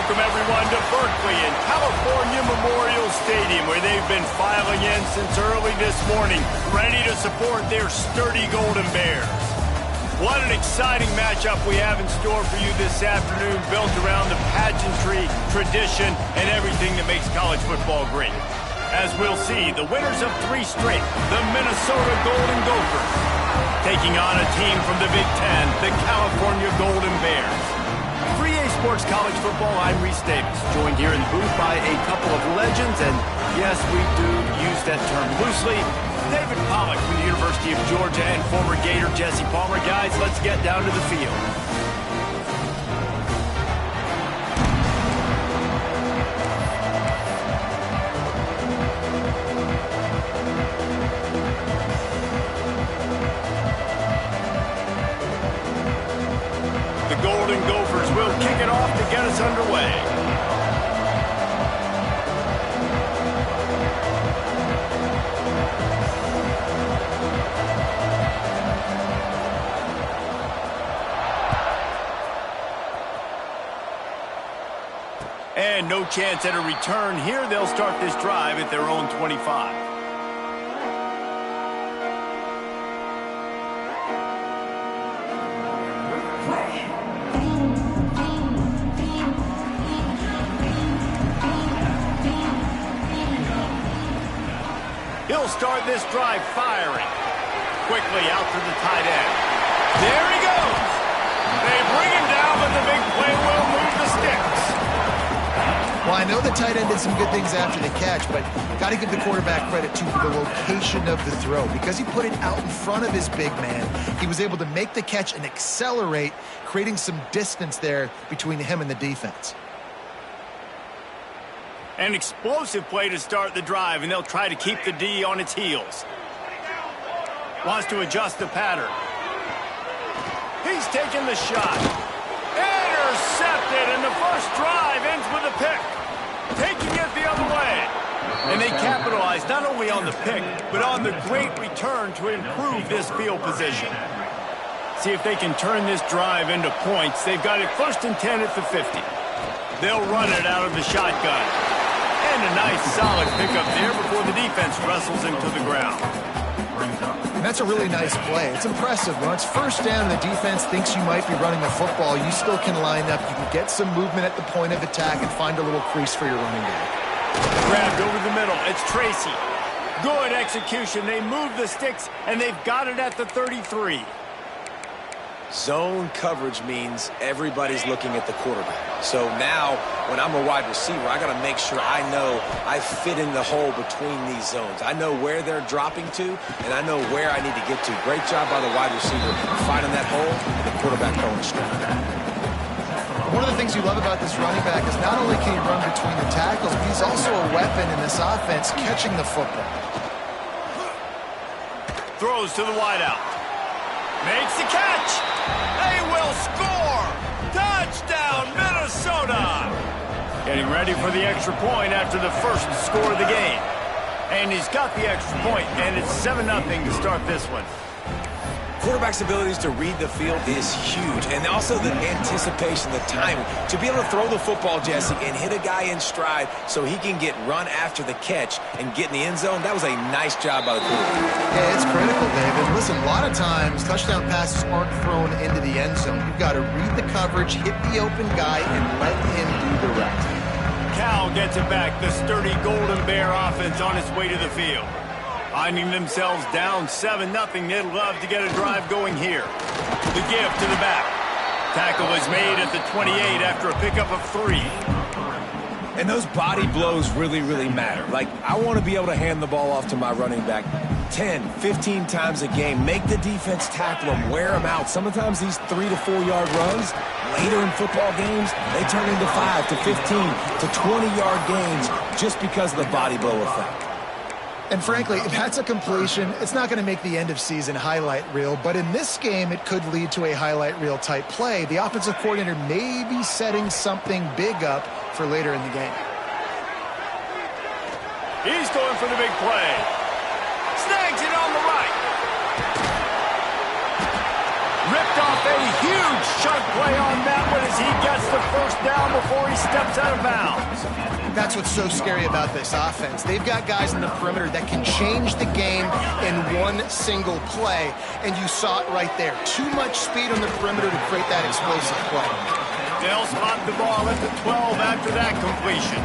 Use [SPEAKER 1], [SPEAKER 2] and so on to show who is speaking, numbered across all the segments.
[SPEAKER 1] welcome everyone to Berkeley and California Memorial Stadium, where they've been filing in since early this morning, ready to support their sturdy Golden Bears. What an exciting matchup we have in store for you this afternoon, built around the pageantry, tradition, and everything that makes college football great. As we'll see, the winners of 3 straight, the Minnesota Golden Gophers, taking on a team from the Big Ten, the California Golden Bears. 3A Sports College Football, I'm Reese Davis, joined here in the booth by a couple of legends, and yes, we do use that term loosely. David Pollack from the University of Georgia and former Gator Jesse Palmer. Guys, let's get down to the field. The Golden Gophers will kick it off to get us underway. And no chance at a return here. They'll start this drive at their own 25. He'll start this drive firing. Quickly out to the tight end. There he goes. They bring him down, but the big play will move the sticks.
[SPEAKER 2] Well, I know the tight end did some good things after the catch, but got to give the quarterback credit, too, for the location of the throw. Because he put it out in front of his big man, he was able to make the catch and accelerate, creating some distance there between him and the defense.
[SPEAKER 1] An explosive play to start the drive, and they'll try to keep the D on its heels. Wants to adjust the pattern. He's taking the shot. Intercepted, and the first drive ends with a pick. Taking it the other way. And they capitalize not only on the pick, but on the great return to improve this field position. See if they can turn this drive into points. They've got it 1st and 10 at the 50. They'll run it out of the shotgun. And a nice solid pickup there before the defense wrestles him to the ground.
[SPEAKER 2] And that's a really nice play. It's impressive. When it's 1st down and the defense thinks you might be running the football, you still can line up. You can get some movement at the point of attack and find a little crease for your running back.
[SPEAKER 1] Grabbed over the middle. It's Tracy. Good execution. They move the sticks, and they've got it at the 33.
[SPEAKER 3] Zone coverage means everybody's looking at the quarterback. So now, when I'm a wide receiver, I got to make sure I know I fit in the hole between these zones. I know where they're dropping to, and I know where I need to get to. Great job by the wide receiver finding that hole, and the quarterback going straight.
[SPEAKER 2] One of the things you love about this running back is not only can he run between the tackles, but he's also a weapon in this offense catching the football.
[SPEAKER 1] Throws to the wideout. Makes the catch. They will score. Touchdown, Minnesota. Getting ready for the extra point after the first score of the game. And he's got the extra point, and it's 7-0 to start this one.
[SPEAKER 3] Quarterback's abilities to read the field is huge, and also the anticipation, the timing. To be able to throw the football, Jesse, and hit a guy in stride so he can get run after the catch and get in the end zone, that was a nice job by the quarterback.
[SPEAKER 2] Yeah, it's critical, David. Listen, a lot of times touchdown passes aren't thrown into the end zone. You've got to read the coverage, hit the open guy, and let him do the rest.
[SPEAKER 1] Cal gets it back. The sturdy Golden Bear offense on its way to the field. Finding themselves down 7-0, they'd love to get a drive going here. The give to the back. Tackle is made at the 28 after a pickup of 3.
[SPEAKER 3] And those body blows really, really matter. Like, I want to be able to hand the ball off to my running back 10, 15 times a game. Make the defense tackle them, wear them out. Sometimes these 3 to 4 yard runs, later in football games, they turn into 5 to 15 to 20 yard gains just because of the body blow effect.
[SPEAKER 2] And frankly, if that's a completion, it's not going to make the end of season highlight reel. But in this game, it could lead to a highlight reel type play. The offensive coordinator may be setting something big up for later in the game.
[SPEAKER 1] He's going for the big play. Snags it on the right. Ripped off a huge chunk play on that one as he gets the first down before he steps out of bounds.
[SPEAKER 2] That's what's so scary about this offense. They've got guys in the perimeter that can change the game in one single play, and you saw it right there. Too much speed on the perimeter to create that explosive play.
[SPEAKER 1] They'll spot the ball at the 12 after that completion.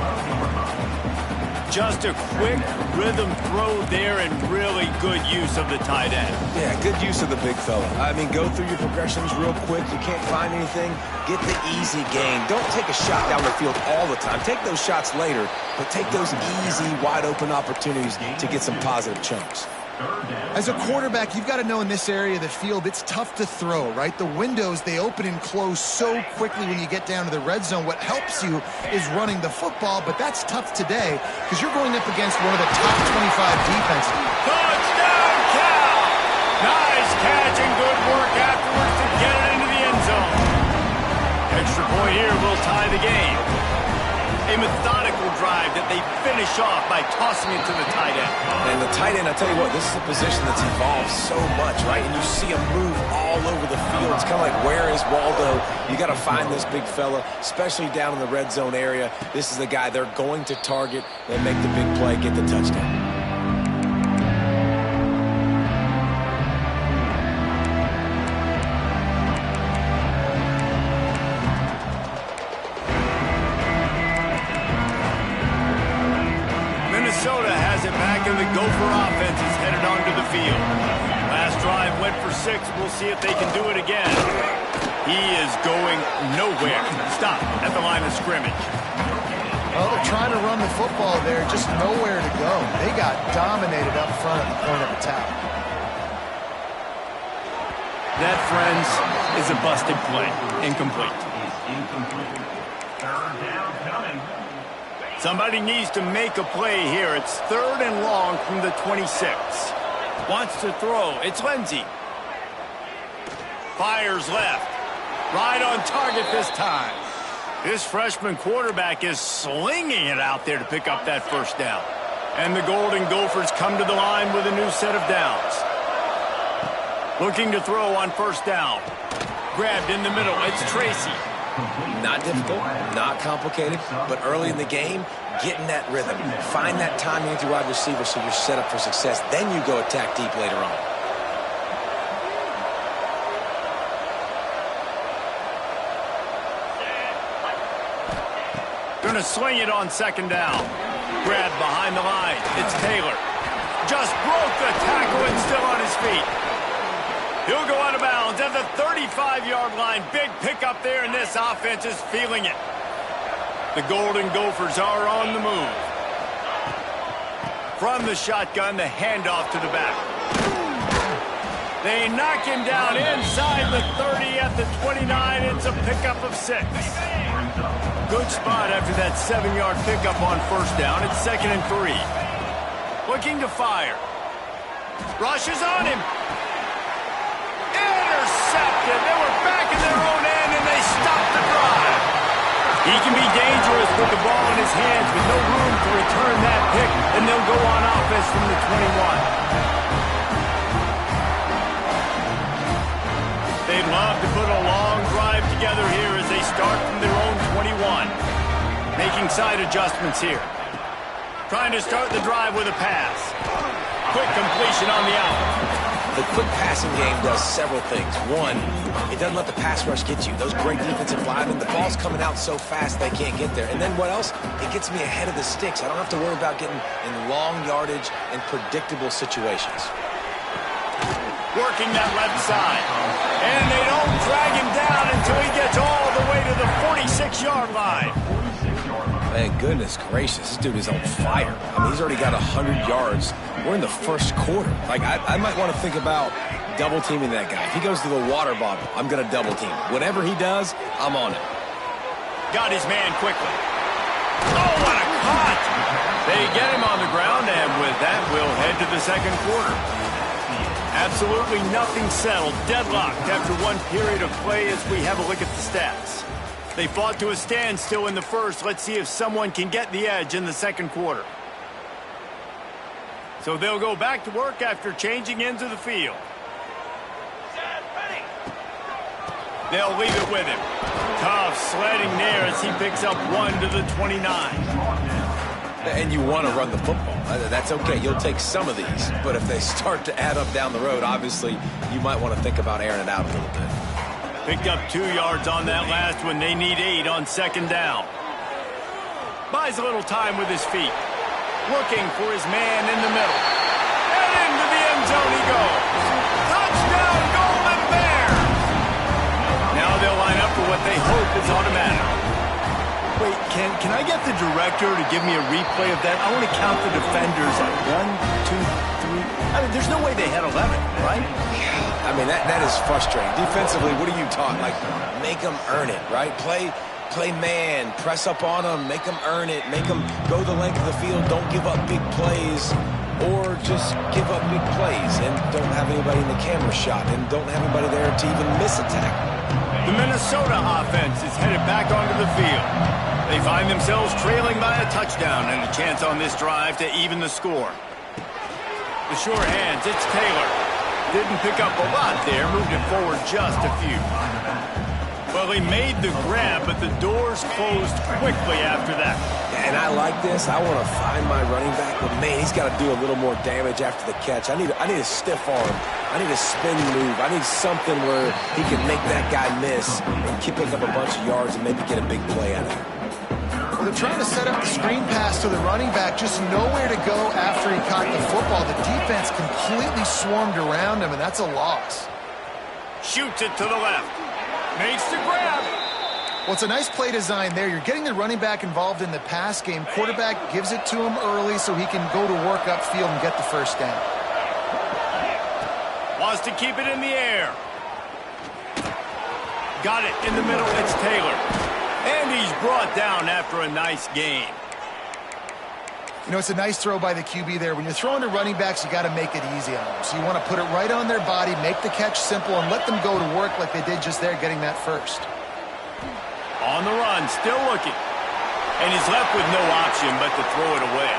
[SPEAKER 1] Just a quick rhythm throw there and really good use of the tight end.
[SPEAKER 3] Yeah, good use of the big fella. I mean, go through your progressions real quick. You can't find anything. Get the easy gain. Don't take a shot down the field all the time. Take those shots later, but take those easy, wide-open opportunities to get some positive chunks.
[SPEAKER 2] As a quarterback, you've got to know in this area of the field, it's tough to throw, right? The windows, they open and close so quickly when you get down to the red zone. What helps you is running the football, but that's tough today because you're going up against one of the top 25 defenses.
[SPEAKER 1] Touchdown, Cal! Nice catch and good work afterwards to get it into the end zone. Extra point here will tie the game. A methodical drive that they finish off by tossing it to the tight end.
[SPEAKER 3] And the tight end, I tell you what, this is a position that's evolved so much, right? And you see him move all over the field. It's kind of like, where is Waldo? You got to find this big fella, especially down in the red zone area. This is the guy they're going to target and make the big play, get the touchdown.
[SPEAKER 1] Minnesota has it back, and the Gopher offense is headed onto the field. Last drive went for 6. We'll see if they can do it again. He is going nowhere. Stop at the line of scrimmage.
[SPEAKER 2] Well, they're trying to run the football there, just nowhere to go. They got dominated up front at the point of attack.
[SPEAKER 1] That, friends, is a busted play. Incomplete.
[SPEAKER 4] Third down coming.
[SPEAKER 1] Somebody needs to make a play here. It's 3rd and long from the 26. Wants to throw. It's Lindsey. Fires left. Right on target this time. This freshman quarterback is slinging it out there to pick up that first down. And the Golden Gophers come to the line with a new set of downs. Looking to throw on first down. Grabbed in the middle. It's Tracy.
[SPEAKER 3] Not difficult, not complicated, but early in the game, get in that rhythm. Find that timing with your wide receiver so you're set up for success. Then you go attack deep later on.
[SPEAKER 1] Gonna swing it on 2nd down. Grabbed behind the line. It's Taylor. Just broke the tackle and still on his feet. He'll go out of bounds at the 35-yard line. Big pickup there, and this offense is feeling it. The Golden Gophers are on the move. From the shotgun, the handoff to the back. They knock him down inside the 30 at the 29. It's a pickup of 6. Good spot after that 7-yard pickup on first down. It's 2nd and 3. Looking to fire. Rushes on him. Intercepted. They were back in their own end, and they stopped the drive. He can be dangerous with the ball in his hands with no room to return that pick, and they'll go on offense from the 21. They'd love to put a long drive together here as they start from their own 21. Making side adjustments here. Trying to start the drive with a pass. Quick completion on the out.
[SPEAKER 3] The quick passing game does several things. One, it doesn't let the pass rush get you. Those great defensive linemen, the ball's coming out so fast they can't get there. And then what else? It gets me ahead of the sticks. I don't have to worry about getting in long yardage and predictable situations.
[SPEAKER 1] Working that left side. And they don't drag him down until he gets all the way to the 46-yard line.
[SPEAKER 3] Man, goodness gracious, this dude is on fire. I mean, he's already got 100 yards. We're in the first quarter. Like, I might want to think about double-teaming that guy. If he goes to the water bottle, I'm going to double-team him. Whatever he does, I'm on it.
[SPEAKER 1] Got his man quickly. Oh, what a cut! They get him on the ground, and with that, we'll head to the second quarter. Absolutely nothing settled. Deadlocked after one period of play as we have a look at the stats. They fought to a standstill in the first. Let's see if someone can get the edge in the second quarter. So they'll go back to work after changing into the field. They'll leave it with him. Tough sledding there as he picks up 1 to the 29.
[SPEAKER 3] And you want to run the football. That's okay. You'll take some of these. But if they start to add up down the road, obviously, you might want to think about airing it out a little bit.
[SPEAKER 1] Picked up 2 yards on that last one. They need 8 on 2nd down. Buys a little time with his feet. Looking for his man in the middle. And into the end zone he goes. Touchdown, Golden Bears! Now they'll line up for what they hope is automatic. Wait, can I get the director to give me a replay of that? I want to count the defenders at 1, 2, 3. I mean, there's no way they had 11, right?
[SPEAKER 3] Yeah, I mean, that is frustrating. Defensively, what are you taught? Like, make them earn it, right? Play man, press up on them, make them earn it, make them go the length of the field, don't give up big plays, or just give up big plays and don't have anybody in the camera shot and don't have anybody there to even miss a tackle.
[SPEAKER 1] The Minnesota offense is headed back onto the field. They find themselves trailing by a touchdown and a chance on this drive to even the score. The sure hands, it's Taylor. Didn't pick up a lot there, moved it forward just a few. Well, he made the grab, but the doors closed quickly after that.
[SPEAKER 3] And I like this. I want to find my running back, but man, he's got to do a little more damage after the catch. I need a stiff arm. I need a spin move. I need something where he can make that guy miss and pick up a bunch of yards and maybe get a big play out of it.
[SPEAKER 2] Well, they're trying to set up the screen pass to the running back, just nowhere to go after he caught the football. The defense completely swarmed around him, and that's a loss.
[SPEAKER 1] Shoots it to the left. Makes the grab.
[SPEAKER 2] Well, it's a nice play design there. You're getting the running back involved in the pass game. Quarterback gives it to him early so he can go to work upfield and get the first down.
[SPEAKER 1] Wants to keep it in the air. Got it in the middle. It's Taylor. And he's brought down after a nice gain.
[SPEAKER 2] You know, it's a nice throw by the QB there. When you're throwing to running backs, you got to make it easy on them. So you want to put it right on their body, make the catch simple, and let them go to work like they did just there, getting that first.
[SPEAKER 1] On the run, still looking. And he's left with no option but to throw it away.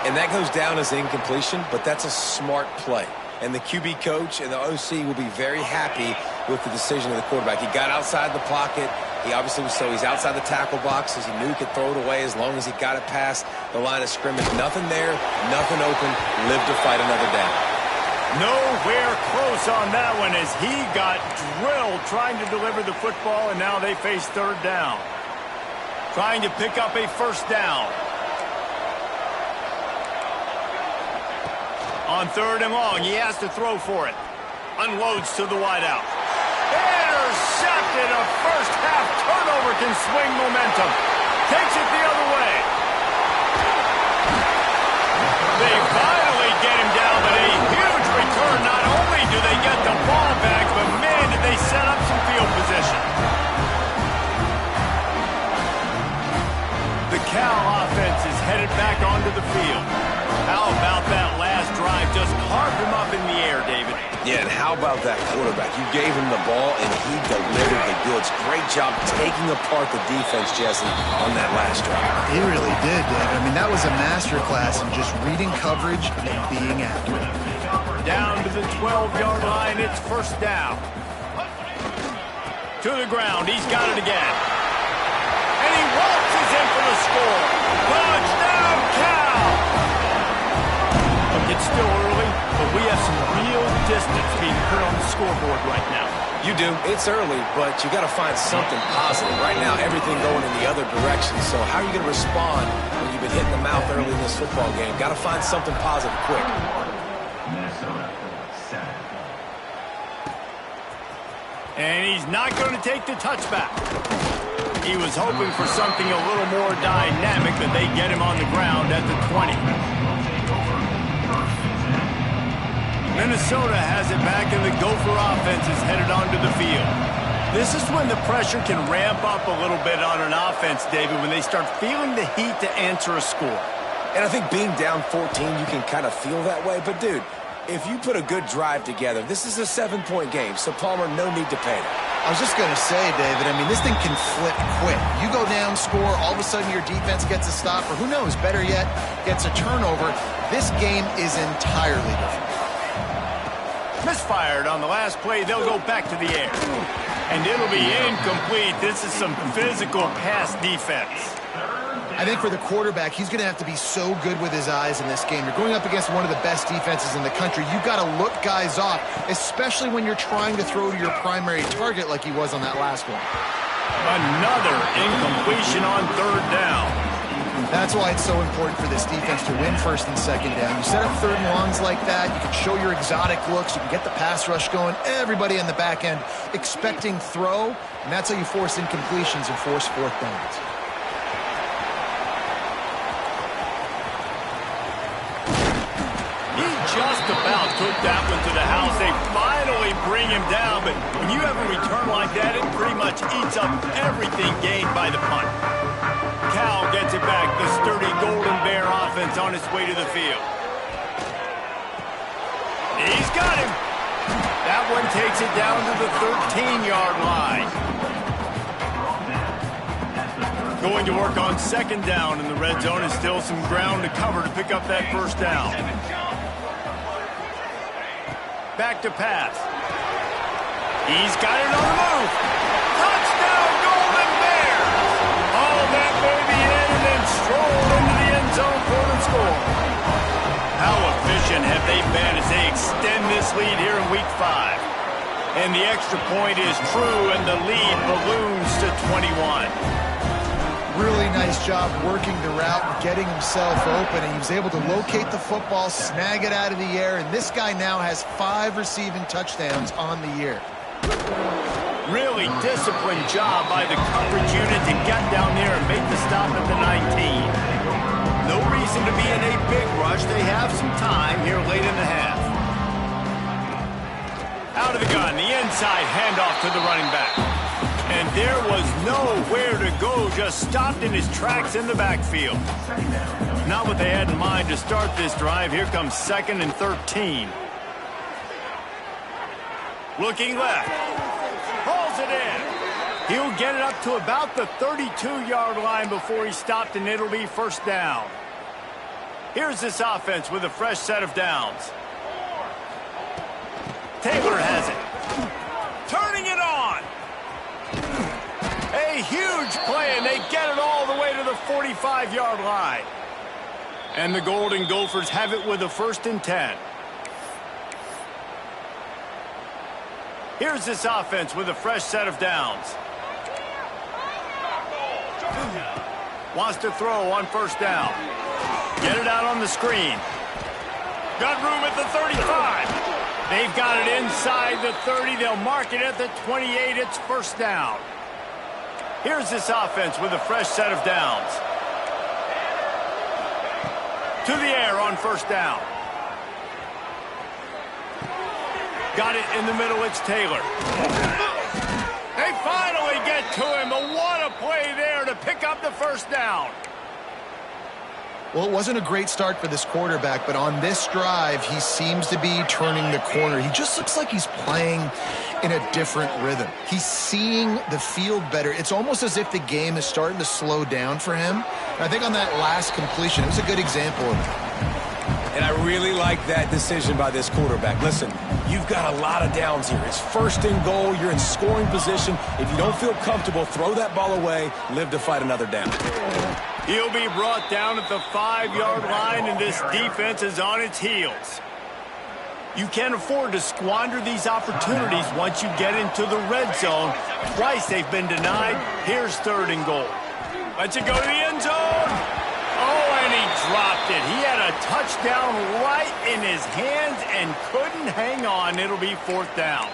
[SPEAKER 3] And that goes down as incompletion, but that's a smart play. And the QB coach and the OC will be very happy with the decision of the quarterback. He got outside the pocket. He obviously was he's outside the tackle box as he knew he could throw it away as long as he got it past the line of scrimmage. Nothing there, nothing open, live to fight another down.
[SPEAKER 1] Nowhere close on that one as he got drilled trying to deliver the football, and now they face 3rd down. Trying to pick up a first down. On 3rd and long, he has to throw for it. Unloads to the wideout. Intercepted. A first-half turnover can swing momentum. Takes it the other way. They finally get him down, but a huge return. Not only do they get the ball back, but man, did they set up some field position. The Cal offense is headed back onto the field. How about that last drive? Just carved him up in the air, David.
[SPEAKER 3] Yeah, and how about that quarterback? You gave him the ball, and he delivered the goods. Great job taking apart the defense, Jesse, on that last drive.
[SPEAKER 2] He really did, David. I mean, that was a masterclass in just reading coverage and being accurate.
[SPEAKER 1] Down to the 12-yard line. It's first down. To the ground. He's got it again. And he waltzes in for the score. Touchdown, Cal! Look, it's still early, but we have some real distance being put on the scoreboard right now.
[SPEAKER 3] You do. It's early, but you got to find something positive. Right now, everything going in the other direction. So how are you going to respond when you've been hitting the mouth early in this football game? Got to find something positive quick.
[SPEAKER 1] And he's not going to take the touchback. He was hoping for something a little more dynamic, but they get him on the ground at the 20. Minnesota has it back, and the Gopher offense is headed onto the field. This is when the pressure can ramp up a little bit on an offense, David, when they start feeling the heat to answer a score.
[SPEAKER 3] And I think being down 14, you can kind of feel that way. But, dude, if you put a good drive together, this is a 7-point game, so Palmer, no need to panic.
[SPEAKER 2] I was just going to say, David, I mean, this thing can flip quick. You go down, score, all of a sudden your defense gets a stop, or who knows, better yet, gets a turnover. This game is entirely different.
[SPEAKER 1] Misfired on the last play. They'll go back to the air. And it'll be incomplete. This is some physical pass defense.
[SPEAKER 2] I think for the quarterback, he's going to have to be so good with his eyes in this game. You're going up against one of the best defenses in the country. You've got to look guys off, especially when you're trying to throw to your primary target like he was on that last one.
[SPEAKER 1] Another incompletion on third down.
[SPEAKER 2] That's why it's so important for this defense to win first and second down. You set up third and longs like that, you can show your exotic looks, you can get the pass rush going, everybody in the back end expecting throw, and that's how you force incompletions and force fourth downs.
[SPEAKER 1] Just about took that one to the house. They finally bring him down, but when you have a return like that, it pretty much eats up everything gained by the punt. Cal gets it back. The sturdy Golden Bear offense on its way to the field. He's got him. That one takes it down to the 13-yard line. Going to work on second down in the red zone, and still some ground to cover to pick up that first down. Back to pass. He's got it on the move. Touchdown, Golden Bears! All that baby in and then strolled into the end zone for the score. How efficient have they been as they extend this lead here in Week 5? And the extra point is true, and the lead balloons to 21.
[SPEAKER 2] Really nice job working the route and getting himself open, and he was able to locate the football, snag it out of the air, and this guy now has 5 receiving touchdowns on the year.
[SPEAKER 1] Really disciplined job by the coverage unit to get down there and make the stop at the 19. No reason to be in a big rush. They have some time here late in the half. Out of the gun, the inside handoff to the running back. And there was nowhere to go, just stopped in his tracks in the backfield. Not what they had in mind to start this drive. Here comes 2nd and 13. Looking left. Pulls it in. He'll get it up to about the 32-yard line before he stopped, and it'll be first down. Here's this offense with a fresh set of downs. Taylor has it. Turning it on. A huge play, and they get it all the way to the 45-yard line. And the Golden Gophers have it with a 1st and 10. Here's this offense with a fresh set of downs. Wants to throw on first down. Get it out on the screen. Got room at the 35. They've got it inside the 30. They'll mark it at the 28. It's first down. Here's this offense with a fresh set of downs. To the air on first down. Got it in the middle. It's Taylor. They finally get to him. But what a play there to pick up the first down.
[SPEAKER 2] Well, it wasn't a great start for this quarterback, but on this drive, he seems to be turning the corner. He just looks like he's playing in a different rhythm. He's seeing the field better. It's almost as if the game is starting to slow down for him. And I think on that last completion, it was a good example of it.
[SPEAKER 3] And I really like that decision by this quarterback. Listen, you've got a lot of downs here. It's 1st and goal. You're in scoring position. If you don't feel comfortable, throw that ball away. Live to fight another down.
[SPEAKER 1] He'll be brought down at the 5-yard line, and this defense is on its heels. You can't afford to squander these opportunities once you get into the red zone. Twice they've been denied. Here's 3rd and goal. Let's it go to the end zone. Oh, and he dropped it. He had a touchdown right in his hands and couldn't hang on. It'll be 4th down.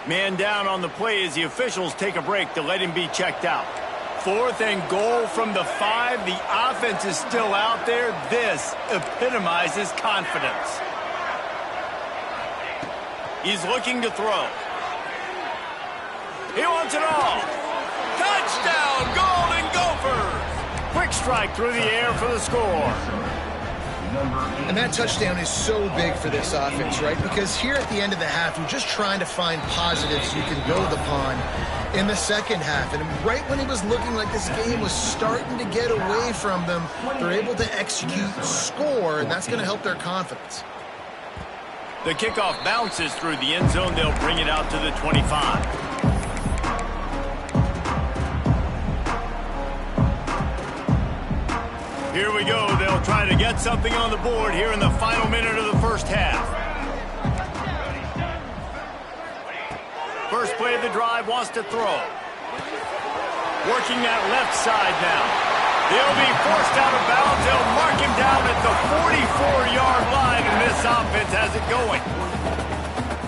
[SPEAKER 1] Man down on the play as the officials take a break to let him be checked out. 4th and goal from the 5. The offense is still out there. This epitomizes confidence. He's looking to throw. He wants it all. Touchdown, Golden Gophers! Quick strike through the air for the score.
[SPEAKER 2] And that touchdown is so big for this offense, right? Because here at the end of the half, you're just trying to find positives you can build upon in the second half. And right when it was looking like this game was starting to get away from them, they're able to execute, score, and that's going to help their confidence.
[SPEAKER 1] The kickoff bounces through the end zone. They'll bring it out to the 25. Here we go. They'll try to get something on the board here in the final minute of the first half. First play of the drive, wants to throw. Working that left side now. He'll be forced out of bounds. They'll mark him down at the 44-yard line, and this offense has it going.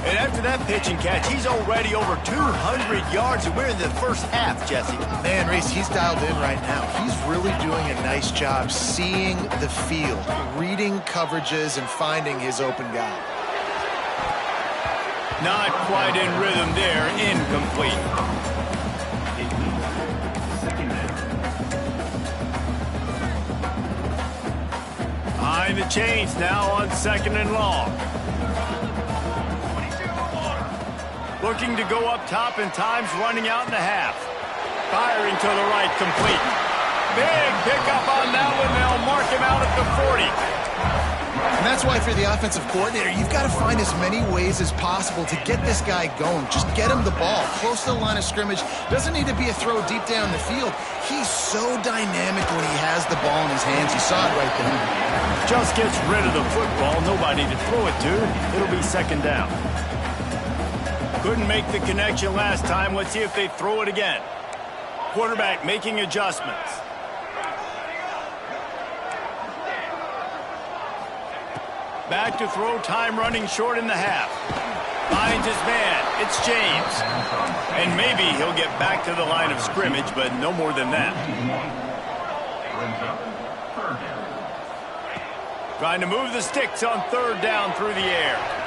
[SPEAKER 1] And after that pitch and catch, he's already over 200 yards, and we're in the first half, Jesse.
[SPEAKER 2] Man, Reese, he's dialed in right now. He's really doing a nice job seeing the field, reading coverages, and finding his open guy.
[SPEAKER 1] Not quite in rhythm there. Incomplete. Behind the chains now on 2nd and long. Looking to go up top, and time's running out in the half. Firing to the right, complete. Big pickup on that one. They'll mark him out at the 40.
[SPEAKER 2] And that's why, for the offensive coordinator, you've got to find as many ways as possible to get this guy going. Just get him the ball close to the line of scrimmage. Doesn't need to be a throw deep down the field. He's so dynamic when he has the ball in his hands. You saw it right there.
[SPEAKER 1] Just gets rid of the football. Nobody to throw it to. It'll be 2nd down. Couldn't make the connection last time. Let's see if they throw it again. Quarterback making adjustments. Back to throw, time running short in the half. Finds his man. It's James. And maybe he'll get back to the line of scrimmage, but no more than that. Trying to move the sticks on 3rd down through the air.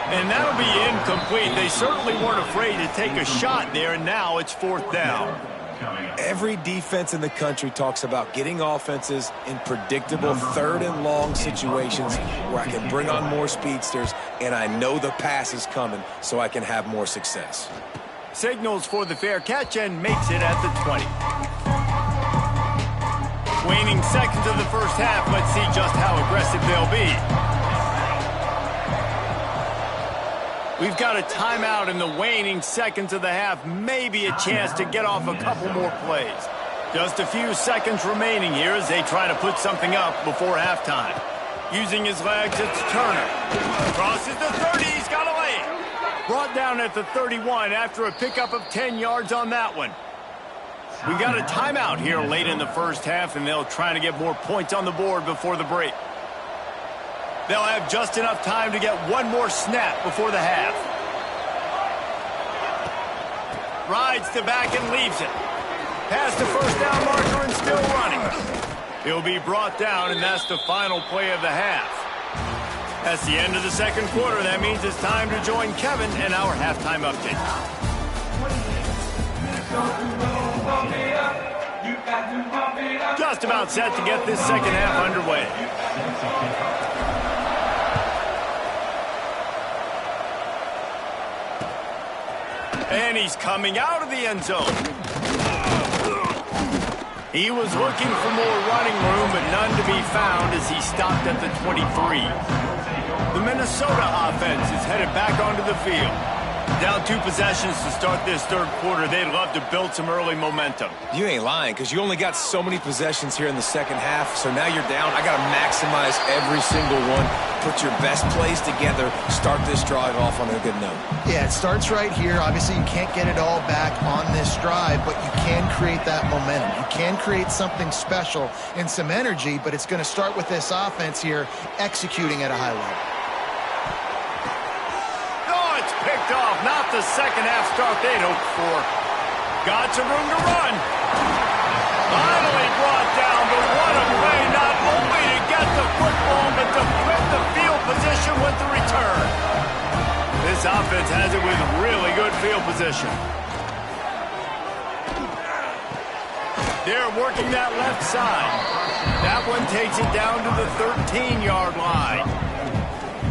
[SPEAKER 1] And that'll be incomplete. They certainly weren't afraid to take a shot there, and now it's 4th down.
[SPEAKER 3] Every defense in the country talks about getting offenses in predictable 3rd and long situations where I can bring on more speedsters, and I know the pass is coming, so I can have more success.
[SPEAKER 1] Signals for the fair catch and makes it at the 20. Waning seconds of the first half. Let's see just how aggressive they'll be. We've got a timeout in the waning seconds of the half. Maybe a chance to get off a couple more plays. Just a few seconds remaining here as they try to put something up before halftime. Using his legs, it's Turner. Crosses the 30, he's got a lane. Brought down at the 31 after a pickup of 10 yards on that one. We got a timeout here late in the first half, and they'll try to get more points on the board before the break. They'll have just enough time to get one more snap before the half. Rides the back and leaves it. Past the first down marker and still running. He'll be brought down, and that's the final play of the half. That's the end of the second quarter. That means it's time to join Kevin and our halftime update. Just about set to get this second half underway. And he's coming out of the end zone. He was looking for more running room, but none to be found as he stopped at the 23. The Minnesota offense is headed back onto the field. Down 2 possessions to start this third quarter. They'd love to build some early momentum.
[SPEAKER 3] You ain't lying, because you only got so many possessions here in the second half, so now you're down. I got to maximize every single one. Put your best plays together. Start this drive off on a good note.
[SPEAKER 2] Yeah, it starts right here. Obviously, you can't get it all back on this drive, but you can create that momentum. You can create something special and some energy, but it's going to start with this offense here executing at a high level.
[SPEAKER 1] Picked off, not the second half start they'd hoped for. Got some room to run. Finally brought down, but what a play, not only to get the football, but to flip the field position with the return. This offense has it with really good field position. They're working that left side. That one takes it down to the 13-yard line.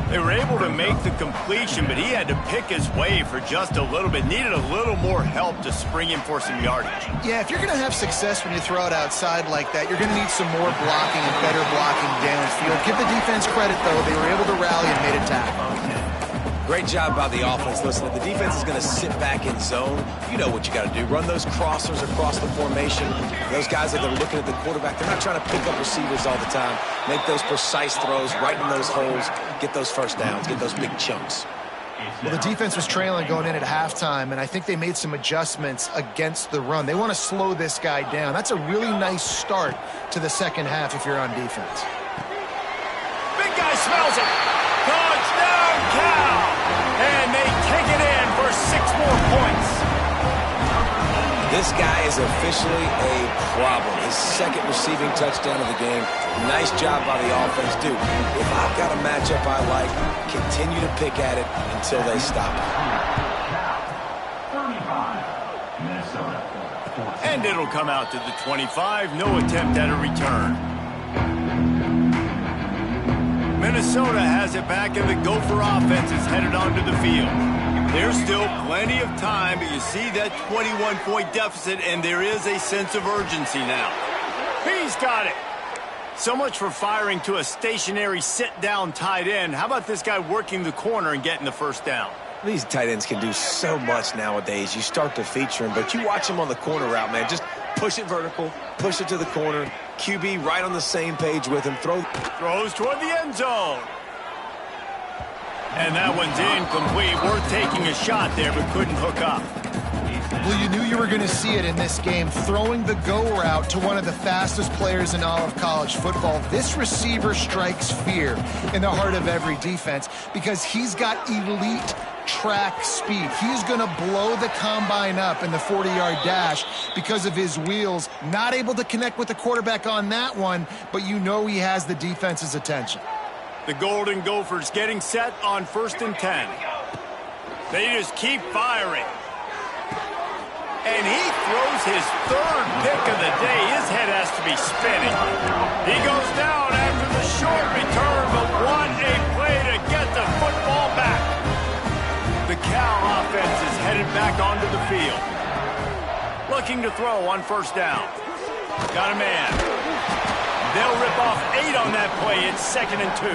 [SPEAKER 1] They were able to make the completion, but he had to pick his way for just a little bit. Needed a little more help to spring him for some yardage.
[SPEAKER 2] Yeah, if you're going to have success when you throw it outside like that, you're going to need some more blocking and better blocking downfield. Give the defense credit, though. They were able to rally and made a tackle.
[SPEAKER 3] Great job by the offense. Listen, if the defense is going to sit back in zone, you know what you got to do. Run those crossers across the formation. Those guys that are looking at the quarterback, they're not trying to pick up receivers all the time. Make those precise throws right in those holes. Get those first downs. Get those big chunks.
[SPEAKER 2] Well, the defense was trailing going in at halftime, and I think they made some adjustments against the run. They want to slow this guy down. That's a really nice start to the second half if you're on defense.
[SPEAKER 1] Big guy smells it. Touchdown, Cal! And they take it in for 6 more points.
[SPEAKER 3] This guy is officially a problem. His second receiving touchdown of the game. Nice job by the offense. Dude, if I've got a matchup I like, continue to pick at it until they stop it.
[SPEAKER 1] And it'll come out to the 25. No attempt at a return. Minnesota has it back, and the Gopher offense is headed onto the field. There's still plenty of time, but you see that 21-point deficit, and there is a sense of urgency now. He's got it. So much for firing to a stationary sit-down tight end. How about this guy working the corner and getting the first down?
[SPEAKER 3] These tight ends can do so much nowadays. You start to feature them, but you watch them on the corner route, man. Just push it vertical, push it to the corner. QB right on the same page with him.
[SPEAKER 1] Throws toward the end zone. And that one's incomplete. Worth taking a shot there, but couldn't hook up.
[SPEAKER 2] Well, you knew you were going to see it in this game. Throwing the go route to one of the fastest players in all of college football. This receiver strikes fear in the heart of every defense because he's got elite track speed. He's going to blow the combine up in the 40-yard dash because of his wheels. Not able to connect with the quarterback on that one, but you know he has the defense's attention.
[SPEAKER 1] The Golden Gophers getting set on 1st and 10. They just keep firing. And he throws his 3rd pick of the day. His head has to be spinning. He goes down after the short return, but what a play to get the football back. The Cal offense is headed back onto the field. Looking to throw on 1st down. Got a man. They'll rip off 8 on that play. It's 2nd and 2.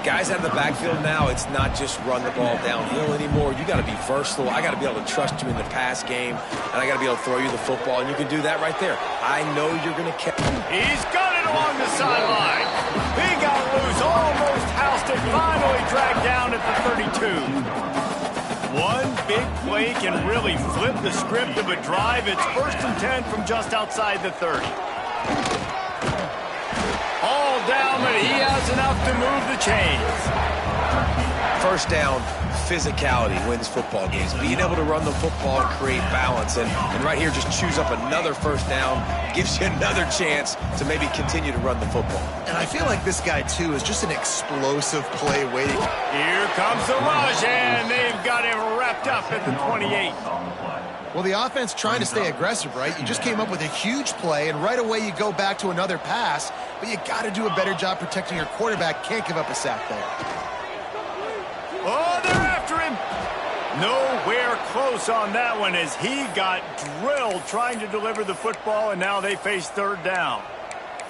[SPEAKER 3] Guys out of the backfield now, it's not just run the ball downhill anymore. You got to be versatile. I got to be able to trust you in the pass game, and I got to be able to throw you the football, and you can do that right there. I know you're going to catch.
[SPEAKER 1] He's got it along the sideline. He got loose, almost housed it, finally dragged down at the 32. One big play can really flip the script of a drive. It's 1st and 10 from just outside the 30. All down, but he has enough to move the chains.
[SPEAKER 3] 1st down, physicality wins football games. Being able to run the football and create balance. And right here, just choose up another 1st down. Gives you another chance to maybe continue to run the football.
[SPEAKER 2] And I feel like this guy, too, is just an explosive play waiting.
[SPEAKER 1] Here comes the rush, and they've got him wrapped up at the 28.
[SPEAKER 2] Well, the offense trying to stay aggressive, right? You just came up with a huge play, and right away you go back to another pass, but you got to do a better job protecting your quarterback. Can't give up a sack there.
[SPEAKER 1] Oh, they're after him. Nowhere close on that one as he got drilled trying to deliver the football, and now they face 3rd down.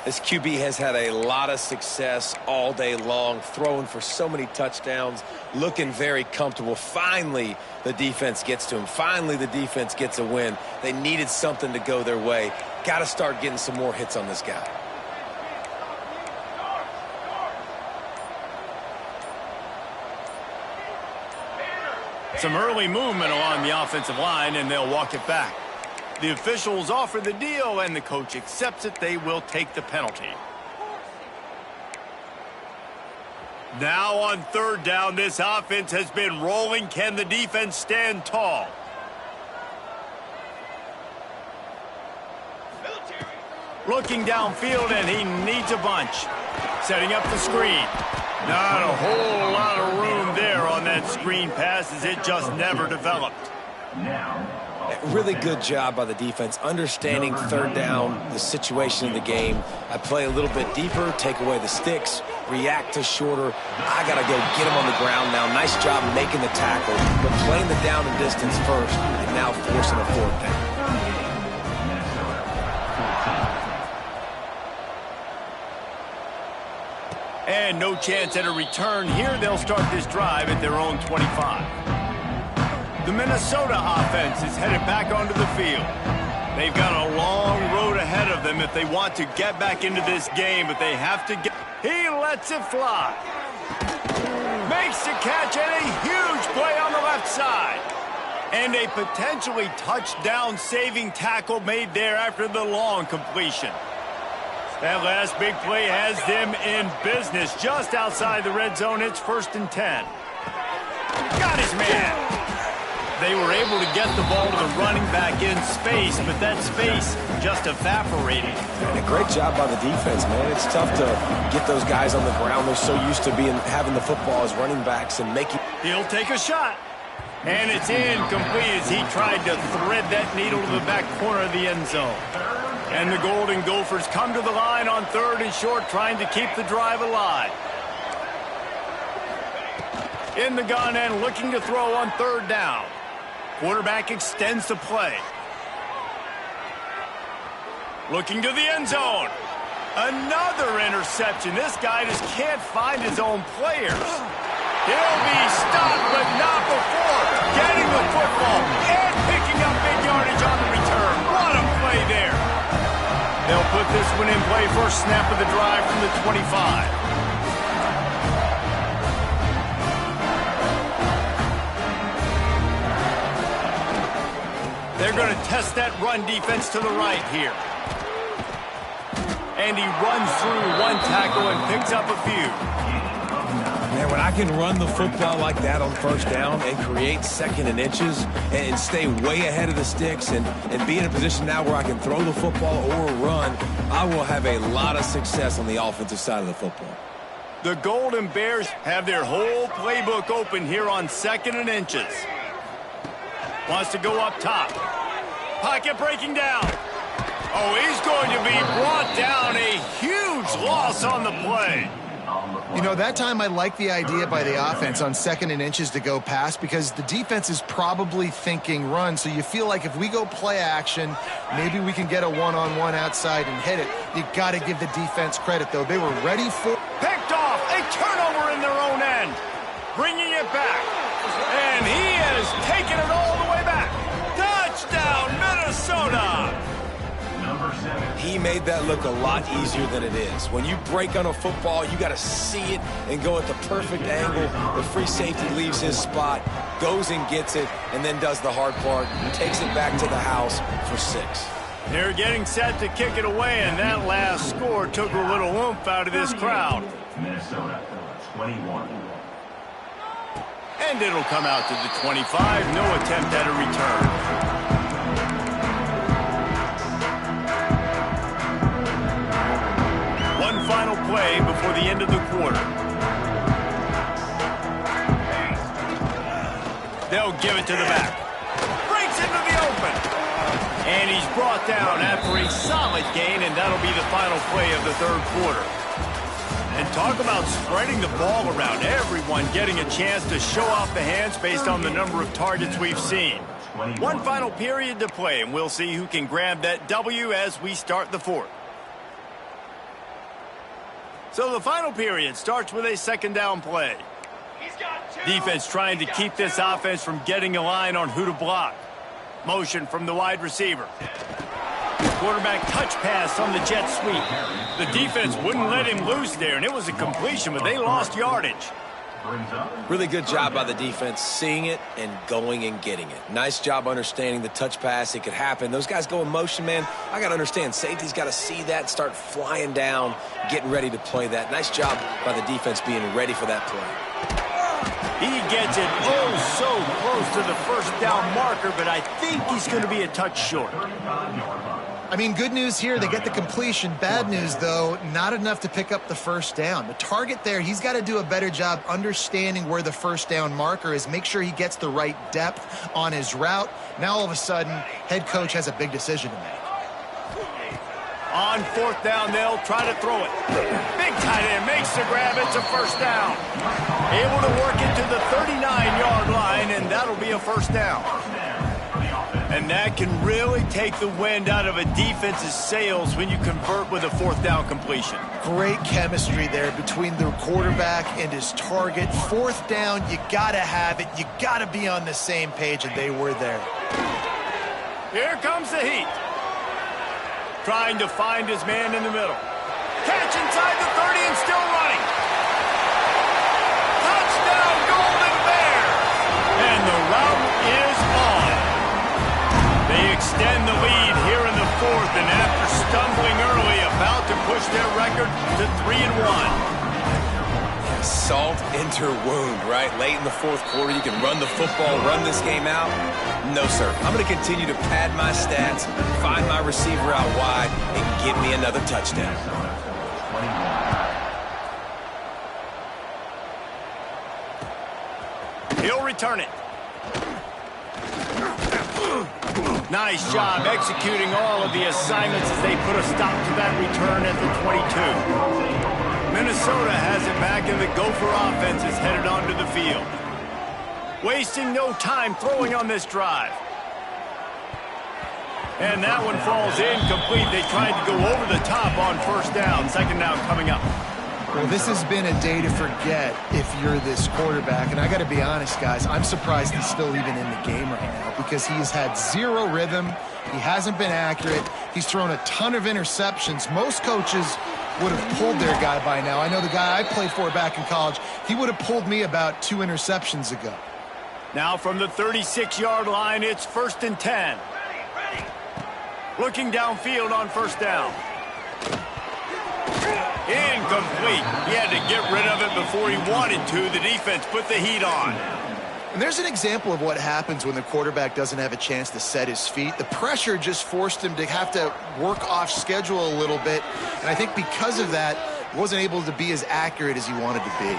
[SPEAKER 3] This QB has had a lot of success all day long, throwing for so many touchdowns, looking very comfortable. Finally, the defense gets to him. Finally, the defense gets a win. They needed something to go their way. Got to start getting some more hits on this guy.
[SPEAKER 1] Some early movement along the offensive line, and they'll walk it back. The officials offer the deal, and the coach accepts it. They will take the penalty. Now on 3rd down, this offense has been rolling. Can the defense stand tall? Looking downfield, and he needs a bunch. Setting up the screen. Not a whole lot of room there on that screen pass as it just never developed.
[SPEAKER 3] Really good job by the defense, understanding 3rd down, the situation in the game. I play a little bit deeper, take away the sticks, react to shorter. I got to go get him on the ground now. Nice job making the tackle, but playing the down and distance first, and now forcing a 4th down.
[SPEAKER 1] And no chance at a return here. They'll start this drive at their own 25. The Minnesota offense is headed back onto the field. They've got a long road ahead of them if they want to get back into this game, but they have to get... He lets it fly. Makes the catch and a huge play on the left side. And a potentially touchdown-saving tackle made there after the long completion. That last big play has them in business just outside the red zone. It's 1st and 10. Got his man. They were able to get the ball to the running back in space, but that space just evaporated.
[SPEAKER 3] And a great job by the defense, man. It's tough to get those guys on the ground. They're so used to having the football as running backs and making...
[SPEAKER 1] He'll take a shot. And it's incomplete as he tried to thread that needle to the back corner of the end zone. And the Golden Gophers come to the line on 3rd and short, trying to keep the drive alive. In the gun and looking to throw on 3rd down. Quarterback extends the play. Looking to the end zone. Another interception. This guy just can't find his own players. He'll be stopped, but not before getting the football and picking up big yardage on the return. What a play there. They'll put this one in play, first snap of the drive from the 25. They're going to test that run defense to the right here. And he runs through one tackle and picks up a few.
[SPEAKER 3] Man, when I can run the football like that on 1st down and create 2nd and inches and stay way ahead of the sticks and be in a position now where I can throw the football or run, I will have a lot of success on the offensive side of the football.
[SPEAKER 1] The Golden Bears have their whole playbook open here on 2nd and inches. Wants to go up top. Pocket breaking down. Oh, he's going to be brought down. A huge loss on the play.
[SPEAKER 2] You know, that time I like the idea by the offense on 2nd and inches to go pass because the defense is probably thinking run. So you feel like if we go play action, maybe we can get a one-on-one outside and hit it. You got to give the defense credit, though. They were ready for...
[SPEAKER 1] Picked off. A turnover in their own end. Bringing it back. And he has taken it all the way back. Touchdown, Minnesota.
[SPEAKER 3] He made that look a lot easier than it is. When you break on a football, you got to see it and go at the perfect angle. The free safety leaves his spot, goes and gets it, and then does the hard part, takes it back to the house for 6.
[SPEAKER 1] They're getting set to kick it away, and that last score took a little oomph out of this crowd.
[SPEAKER 4] Minnesota, 21.
[SPEAKER 1] And it'll come out to the 25. No attempt at a return. One final play before the end of the quarter. They'll give it to the back. Breaks into the open. And he's brought down after a solid gain, and that'll be the final play of the 3rd quarter. And talk about spreading the ball around. Everyone getting a chance to show off the hands based on the number of targets we've seen. One final period to play, and we'll see who can grab that W as we start the 4th. So the final period starts with a 2nd down play. Defense trying to keep this offense from getting a line on who to block. Motion from the wide receiver. Quarterback touch pass on the jet sweep. The defense wouldn't let him loose there, and it was a completion, but they lost yardage.
[SPEAKER 3] Really good job by the defense, seeing it and going and getting it. Nice job understanding the touch pass. It could happen. Those guys go in motion, man. I got to understand, safety's got to see that, start flying down, getting ready to play that. Nice job by the defense being ready for that play.
[SPEAKER 1] He gets it so close to the 1st down marker, but I think he's going to be a touch short.
[SPEAKER 2] I mean, good news here, they get the completion. Bad news, though, not enough to pick up the 1st down. The target there, he's got to do a better job understanding where the 1st down marker is, make sure he gets the right depth on his route. Now, all of a sudden, head coach has a big decision to make.
[SPEAKER 1] On 4th down, they'll try to throw it. Big tight end makes the grab. It's a 1st down. Able to work it to the 39-yard line, and that'll be a 1st down. And that can really take the wind out of a defense's sails when you convert with a fourth down completion.
[SPEAKER 2] Great chemistry there between the quarterback and his target. Fourth down, you gotta have it. You gotta be on the same page, and they were there.
[SPEAKER 1] Here comes the heat. Trying to find his man in the middle. Catch inside the 30 and still running. Touchdown, Golden Bears! And the route is on. They extend the lead here in the fourth, and after stumbling early, about to push their record to 3-1.
[SPEAKER 3] Salt into wound, right? Late in the fourth quarter, you can run the football, run this game out. No, sir. I'm going to continue to pad my stats, find my receiver out wide, and give me another touchdown.
[SPEAKER 1] He'll return it. Nice job executing all of the assignments as they put a stop to that return at the 22. Minnesota has it back, and the Gopher offense is headed onto the field. Wasting no time throwing on this drive. And that one falls incomplete. They tried to go over the top on first down. Second down coming up.
[SPEAKER 2] Well, this has been a day to forget if you're this quarterback. And I got to be honest, guys, I'm surprised he's still even in the game right now because he's had zero rhythm. He hasn't been accurate. He's thrown a ton of interceptions. Most coaches would have pulled their guy by now. I know the guy I played for back in college, he would have pulled me about 2 interceptions ago.
[SPEAKER 1] Now from the 36-yard line, it's 1st and 10. Looking downfield on first down. Incomplete. He had to get rid of it before he wanted to. The defense put the heat on.
[SPEAKER 2] And there's an example of what happens when the quarterback doesn't have a chance to set his feet. The pressure just forced him to have to work off schedule a little bit. And I think because of that, he wasn't able to be as accurate as he wanted to be.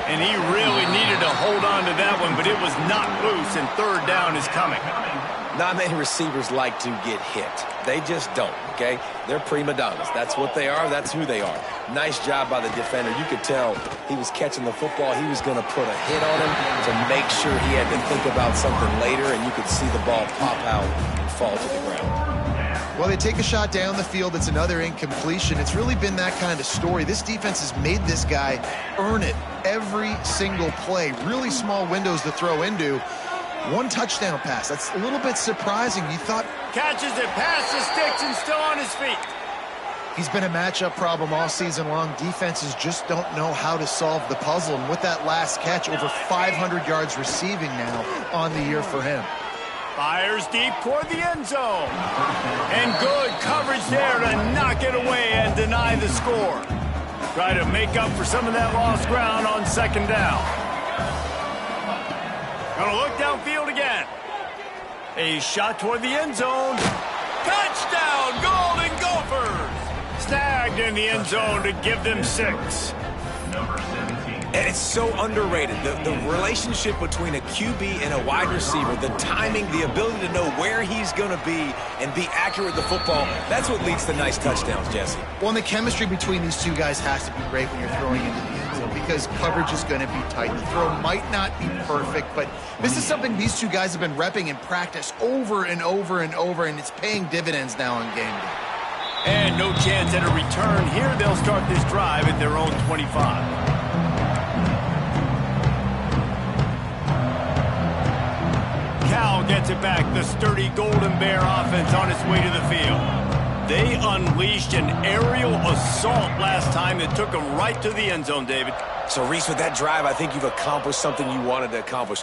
[SPEAKER 1] And he really needed to hold on to that one, but it was not loose, and third down is coming.
[SPEAKER 3] Not many receivers like to get hit. They just don't, okay? They're prima donnas. That's what they are. That's who they are. Nice job by the defender. You could tell he was catching the football. He was going to put a hit on him to make sure he had to think about something later, and you could see the ball pop out and fall to the ground.
[SPEAKER 2] Well, they take a shot down the field. It's another incompletion. It's really been that kind of story. This defense has made this guy earn it every single play. Really small windows to throw into. 1 touchdown pass. That's a little bit surprising. You thought...
[SPEAKER 1] Catches it, past the sticks, and still on his feet.
[SPEAKER 2] He's been a matchup problem all season long. Defenses just don't know how to solve the puzzle. And with that last catch, over 500 yards receiving now on the year for him.
[SPEAKER 1] Fires deep toward the end zone. And good coverage there to knock it away and deny the score. Try to make up for some of that lost ground on second down. Gonna look downfield again. A shot toward the end zone. Touchdown, Golden Gophers! Snagged in the end zone to give them 6.
[SPEAKER 4] Number 17.
[SPEAKER 3] And it's so underrated. The relationship between a QB and a wide receiver, the timing, the ability to know where he's going to be and be accurate with the football, that's what leads to nice touchdowns, Jesse.
[SPEAKER 2] Well, and the chemistry between these two guys has to be great when you're throwing into the end zone because coverage is going to be tight. The throw might not be perfect, but this is something these two guys have been repping in practice over and over and over, and it's paying dividends now on game day.
[SPEAKER 1] And no chance at a return here. They'll start this drive at their own 25. Cal gets it back. The sturdy Golden Bear offense on its way to the field. They unleashed an aerial assault last time that took them right to the end zone, David.
[SPEAKER 3] So, Reese, with that drive, I think you've accomplished something you wanted to accomplish.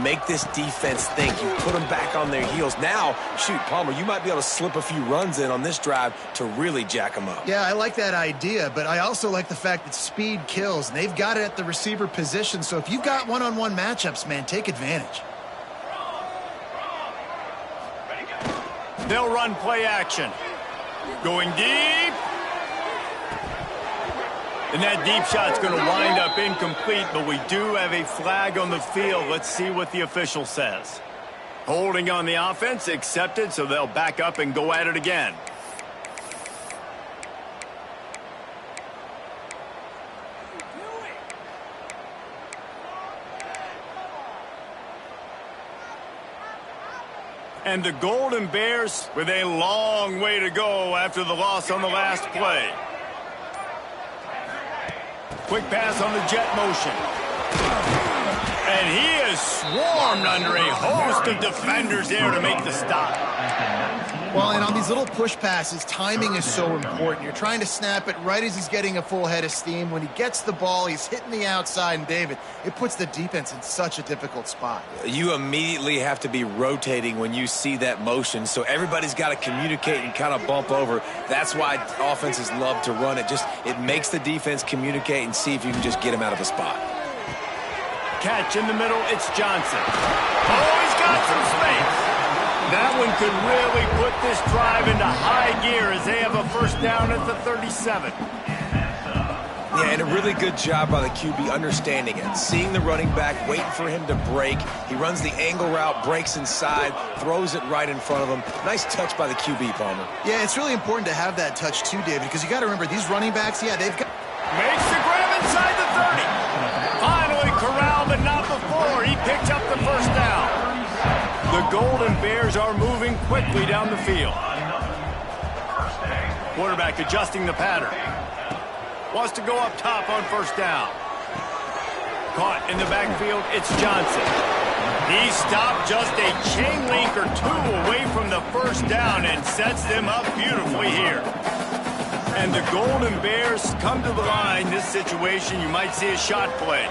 [SPEAKER 3] Make this defense think. You put them back on their heels. Now, shoot, Palmer, you might be able to slip a few runs in on this drive to really jack them up.
[SPEAKER 2] Yeah, I like that idea, but I also like the fact that speed kills, and they've got it at the receiver position. So if you've got one-on-one matchups, man, take advantage.
[SPEAKER 1] They'll run play action. Going deep. And that deep shot's going to wind up incomplete, but we do have a flag on the field. Let's see what the official says. Holding on the offense, accepted, so they'll back up and go at it again. And the Golden Bears with a long way to go after the loss on the last play. Quick pass on the jet motion. And he is swarmed under a host of defenders there to make the stop.
[SPEAKER 2] Well, and on these little push passes, timing is so important. You're trying to snap it right as he's getting a full head of steam. When he gets the ball, he's hitting the outside, and David, it puts the defense in such a difficult spot.
[SPEAKER 3] You immediately have to be rotating when you see that motion, so everybody's got to communicate and kind of bump over. That's why offenses love to run it. It makes the defense communicate and see if you can just get him out of the spot.
[SPEAKER 1] Catch in the middle, it's Johnson. Oh, he's got some space. That one could really put this drive into high gear as they have a first down at the 37.
[SPEAKER 3] Yeah, and a really good job by the QB understanding it. Seeing the running back, waiting for him to break. He runs the angle route, breaks inside, throws it right in front of him. Nice touch by the QB, Palmer.
[SPEAKER 2] Yeah, it's really important to have that touch too, David, because you got to remember these running backs, they've got...
[SPEAKER 1] Makes the grab inside the 30. Finally corralled, but not before. He picked up the first down. The Golden Bears are moving quickly down the field. Quarterback adjusting the pattern. Wants to go up top on first down. Caught in the backfield, it's Johnson. He stopped just a chain link or two away from the first down and sets them up beautifully here. And the Golden Bears come to the line. This situation, you might see a shot play.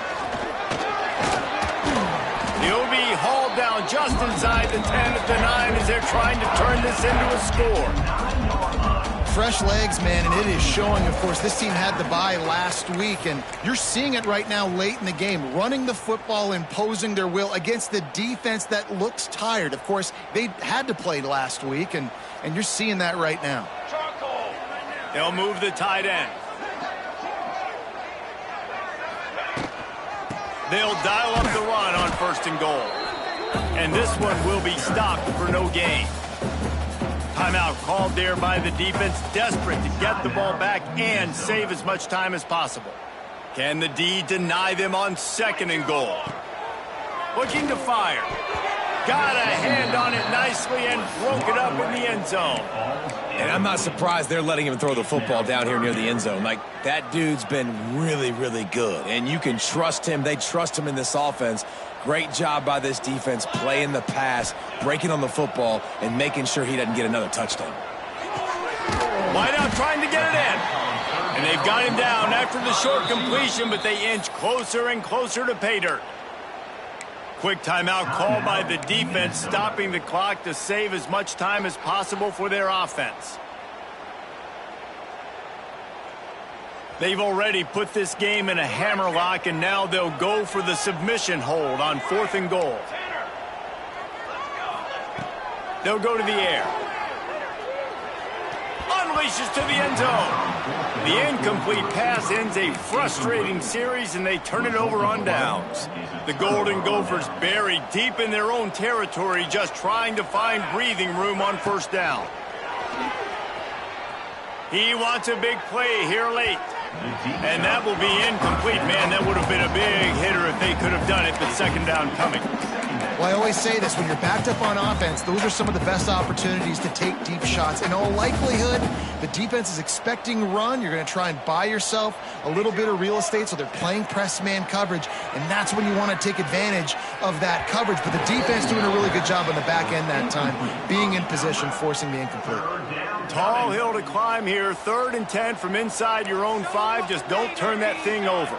[SPEAKER 1] He'll be hauled down just inside the 10 at the 9 as they're trying to turn this into a score.
[SPEAKER 2] Fresh legs, man, and it is showing. Of course, this team had the bye last week, and you're seeing it right now late in the game, running the football, imposing their will against the defense that looks tired. Of course, they had to play last week, and you're seeing that right now.
[SPEAKER 1] They'll move the tight end. They'll dial up the run on first and goal. And this one will be stopped for no gain. Timeout called there by the defense, desperate to get the ball back and save as much time as possible. Can the D deny them on second and goal? Looking to fire. Got a hand on it nicely and broke it up in the end zone.
[SPEAKER 3] And I'm not surprised they're letting him throw the football down here near the end zone. Like, that dude's been really, really good. And you can trust him. They trust him in this offense. Great job by this defense playing the pass, breaking on the football, and making sure he doesn't get another touchdown.
[SPEAKER 1] Wideout trying to get it in. And they've got him down after the short completion, but they inch closer and closer to pay dirt. Quick timeout called by the defense, stopping the clock to save as much time as possible for their offense. They've already put this game in a hammerlock, and now they'll go for the submission hold on fourth and goal. They'll go to the air. Unleashes to the end zone. The incomplete pass ends a frustrating series, and they turn it over on downs. The Golden Gophers buried deep in their own territory, just trying to find breathing room on first down. He wants a big play here late. And that will be incomplete. Man, that would have been a big hitter if they could have done it, but second down coming.
[SPEAKER 2] Well, I always say this, when you're backed up on offense, those are some of the best opportunities to take deep shots. In all likelihood, the defense is expecting run. You're going to try and buy yourself a little bit of real estate, so they're playing press man coverage, and that's when you want to take advantage of that coverage. But the defense doing a really good job on the back end that time, being in position, forcing the incomplete.
[SPEAKER 1] Tall hill to climb here. 3rd and 10 from inside your own 5. Just don't turn that thing over.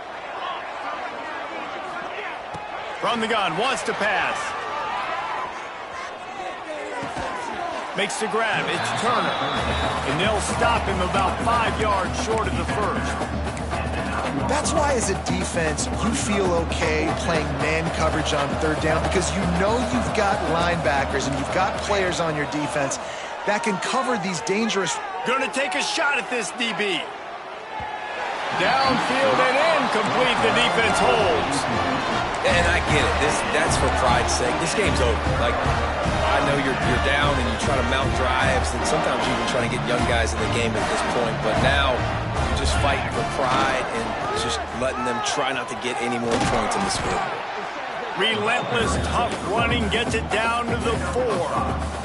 [SPEAKER 1] From the gun, wants to pass. Makes the grab, it's Turner. And they'll stop him about 5 yards short of the first.
[SPEAKER 2] That's why as a defense, you feel okay playing man coverage on 3rd down, because you know you've got linebackers and you've got players on your defense that can cover these dangerous...
[SPEAKER 1] Gonna take a shot at this DB. Downfield and incomplete, the defense holds.
[SPEAKER 3] And I get it. That's for pride's sake. This game's over. Like, I know you're down and you try to mount drives, and sometimes you even try to get young guys in the game at this point. But now you're just fighting for pride and just letting them try not to get any more points in the score.
[SPEAKER 1] Relentless, tough running gets it down to the 4.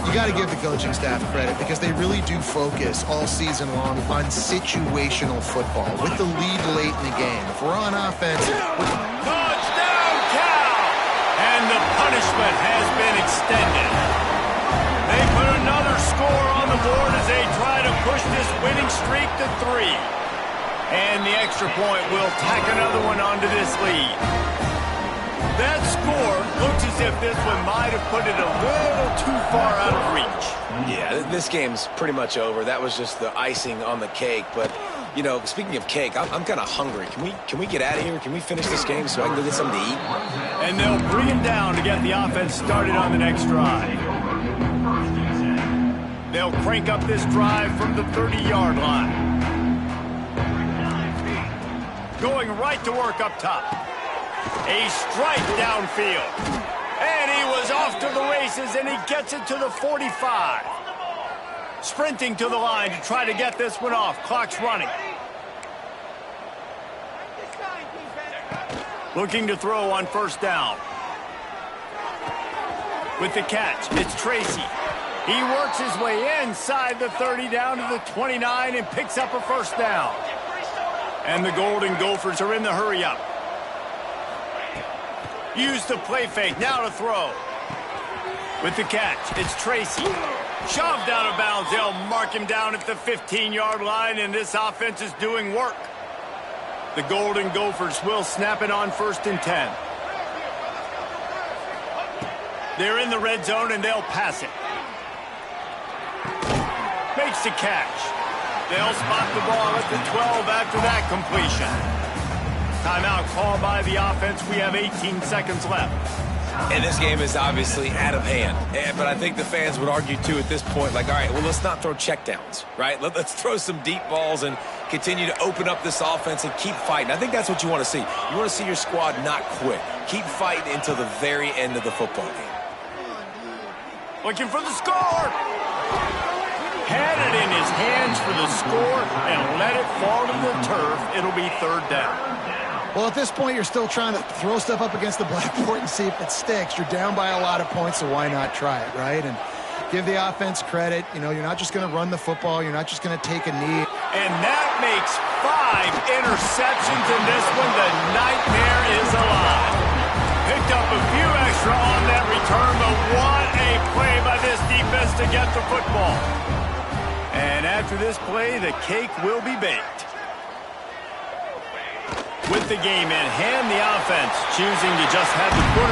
[SPEAKER 2] You got to give the coaching staff credit because they really do focus all season long on situational football with the lead late in the game. If we're on offense...
[SPEAKER 1] Touchdown, Cal! And the punishment has been extended. They put another score on the board as they try to push this winning streak to 3. And the extra point will tack another one onto this lead. That score looks as if this one might have put it a little too far out of reach.
[SPEAKER 3] Yeah, this game's pretty much over. That was just the icing on the cake. But, you know, speaking of cake, I'm kind of hungry. Can we get out of here? Can we finish this game so I can go get something to eat?
[SPEAKER 1] And they'll bring him down to get the offense started on the next drive. They'll crank up this drive from the 30-yard line. Going right to work up top. A strike downfield. And he was off to the races, and he gets it to the 45. Sprinting to the line to try to get this one off. Clock's running. Looking to throw on first down. With the catch, it's Tracy. He works his way inside the 30 down to the 29 and picks up a first down. And the Golden Gophers are in the hurry-up. Use the play fake, now to throw. With the catch, it's Tracy. Shoved out of bounds, they'll mark him down at the 15-yard line, and this offense is doing work. The Golden Gophers will snap it on 1st and 10. They're in the red zone, and they'll pass it. Makes the catch. They'll spot the ball at the 12 after that completion. Timeout called by the offense. We have 18 seconds left.
[SPEAKER 3] And this game is obviously out of hand. But I think the fans would argue, too, at this point, like, all right, well, let's not throw checkdowns, right? Let's throw some deep balls and continue to open up this offense and keep fighting. I think that's what you want to see. You want to see your squad not quit. Keep fighting until the very end of the football game.
[SPEAKER 1] Looking for the score. Had it in his hands for the score and let it fall to the turf. It'll be 3rd down.
[SPEAKER 2] Well, at this point, you're still trying to throw stuff up against the blackboard and see if it sticks. You're down by a lot of points, so why not try it, right? And give the offense credit. You know, you're not just going to run the football. You're not just going to take a knee.
[SPEAKER 1] And that makes 5 interceptions in this one. The nightmare is alive. Picked up a few extra on that return, but what a play by this defense to get the football. And after this play, the cake will be baked. With the game in hand, the offense choosing to just have the quarterback